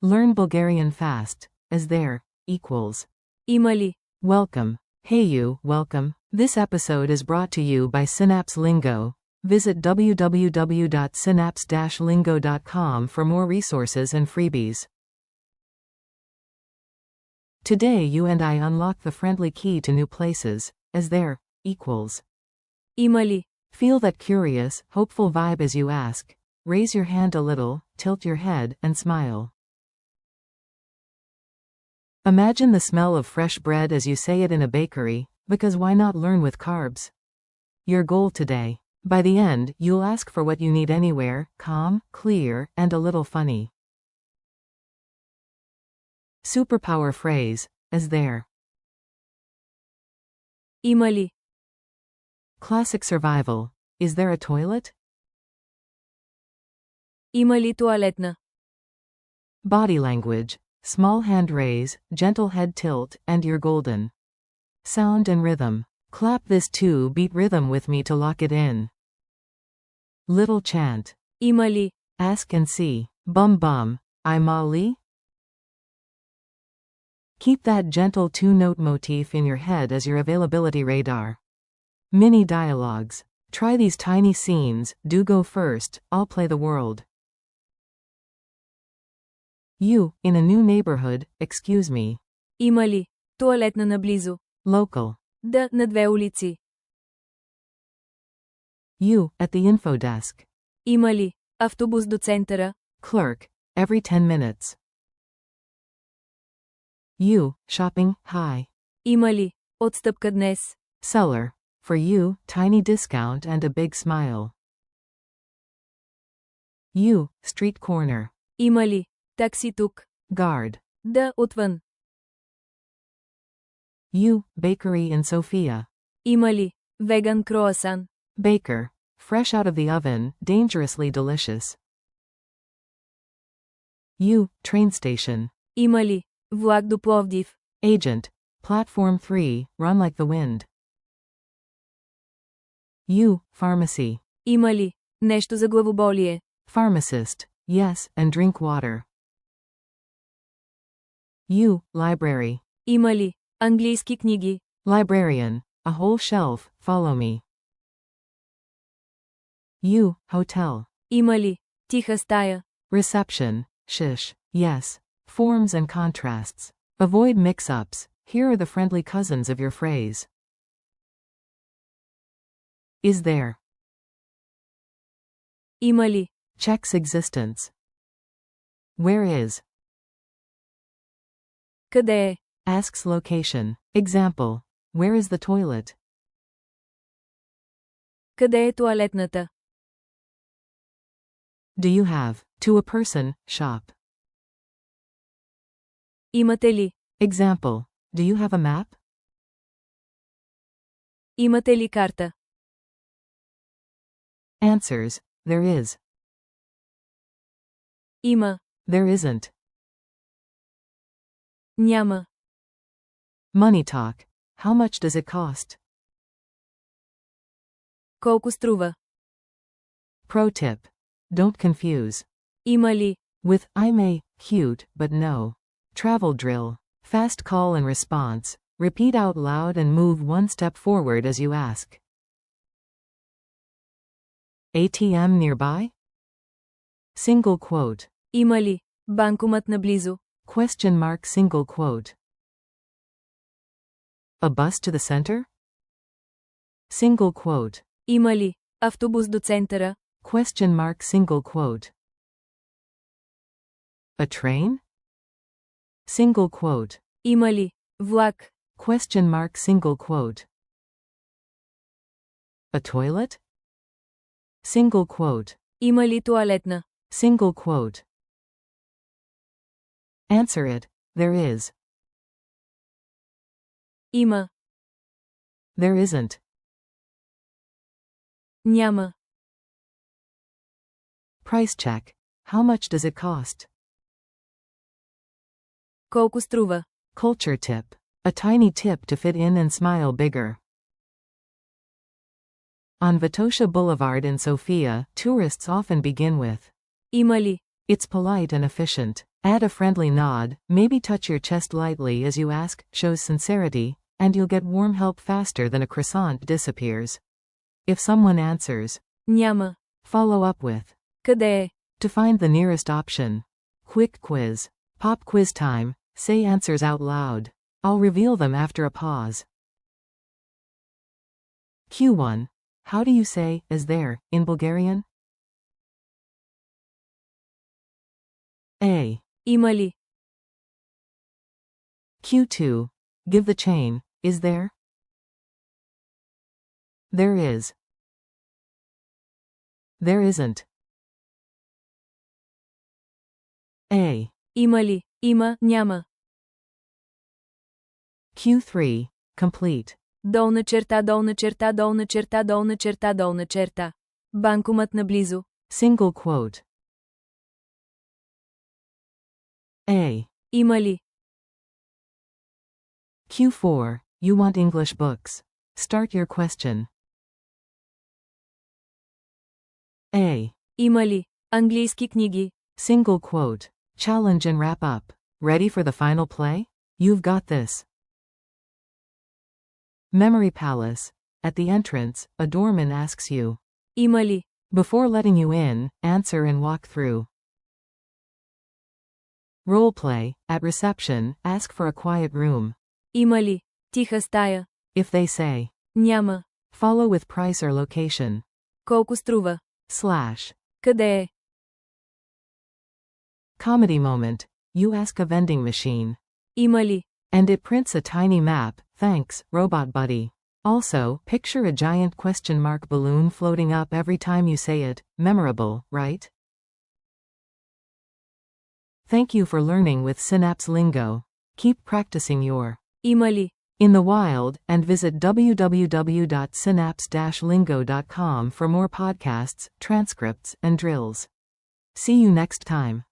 Learn Bulgarian fast, as there, equals. Има ли? Welcome. Hey you, welcome. This episode is brought to you by Synapse Lingo. Visit www.synapse-lingo.com for more resources and freebies. Today you and I unlock the friendly key to new places, as there, equals. Има ли? Feel that curious, hopeful vibe as you ask. Raise your hand a little, tilt your head, and smile. Imagine the smell of fresh bread as you say it in a bakery, because why not learn with carbs? Your goal today. By the end, you'll ask for what you need anywhere, calm, clear, and a little funny. Superpower phrase, as there. Има ли? Classic survival. Is there a toilet? Има ли туалетна? Body language. Small hand raise, gentle head tilt, and you're golden. Sound and rhythm. Clap this 2-beat rhythm with me to lock it in. Little chant. Има ли? Ask and see. Bum bum. I'm Ali? Keep that gentle 2-note motif in your head as your availability radar. Mini dialogues. Try these tiny scenes, do go first, I'll play the world. You, in a new neighborhood, excuse me. Има ли? Туалетна наблизо. Local. Да, на 2 улици. You, at the info desk. Има ли? Автобус до центъра. Clerk. Every 10 minutes. You, shopping, hi. Има ли? Отстъпка днес. Seller. For you, tiny discount and a big smile. You, street corner. Има ли? Такси тук. Guard. Да, отвън. You, bakery in Sofia. Има ли? Веган круасан. Baker. Fresh out of the oven, dangerously delicious. You, train station. Има ли? Влак до Пловдив. Agent. Platform 3, run like the wind. You, pharmacy. Има ли? Нещо за главоболие. Pharmacist. Yes, and drink water. You, library. Има ли? Английски книги. Librarian. A whole shelf, follow me. You, hotel. Има ли? Тиха стая. Reception. Shish. Yes. Forms and contrasts. Avoid mix-ups. Here are the friendly cousins of your phrase. Is there? Има ли? Checks existence. Where is? Къде е? Asks location. Example. Where is the toilet? Къде е туалетната? Do you have? To a person, shop. Имате ли? Example. Do you have a map? Имате ли карта? Answers. There is. Има. There isn't. Няма. Money talk. How much does it cost? Колко струва? Pro tip. Don't confuse. Има ли? With I may, cute, but no. Travel drill. Fast call and response. Repeat out loud and move one step forward as you ask. ATM nearby? Single quote. Има ли? Банкомат наблизо. Question mark single quote. A bus to the center? Single quote. Има ли? Автобус до центъра. Question mark single quote. A train? Single quote. Има ли? Влак. Question mark single quote. A toilet? Single quote. Има ли туалетна? Single quote. Answer it. There is. Има. There isn't. Няма. Price check. How much does it cost? Колко струва? Culture tip. A tiny tip to fit in and smile bigger. On Vitosha Boulevard in Sofia, tourists often begin with Има ли? It's polite and efficient. Add a friendly nod, maybe touch your chest lightly as you ask, shows sincerity, and you'll get warm help faster than a croissant disappears. If someone answers, Няма. follow up with, Къде е? to find the nearest option. Quick quiz. Pop quiz time. Say answers out loud. I'll reveal them after a pause. Q1. How do you say, is there, in Bulgarian? A. Има ли? Q2. Give the chain, is there? There is. There isn't. A. Има ли? Има, няма. Q3. Complete. Долна черта, долна черта, долна черта, долна черта, долна черта. Банкомат наблизо. Single quote. A. Има ли? Q4. You want English books. Start your question. A. Има ли? Английски книги. Single quote. Challenge and wrap up. Ready for the final play? You've got this. Memory Palace. At the entrance, a doorman asks you. Има ли? Before letting you in, answer and walk through. Role play. At reception, ask for a quiet room. Има ли? Тиха стая. If they say, Няма. follow with price or location. Колко струва? Slash. Къде е? Comedy moment. You ask a vending machine. Има ли? And it prints a tiny map. Thanks, robot buddy. Also, picture a giant question mark balloon floating up every time you say it. Memorable, right? Thank you for learning with Synapse Lingo. Keep practicing your Има ли? in the wild, and visit www.synapse-lingo.com for more podcasts, transcripts, and drills. See you next time.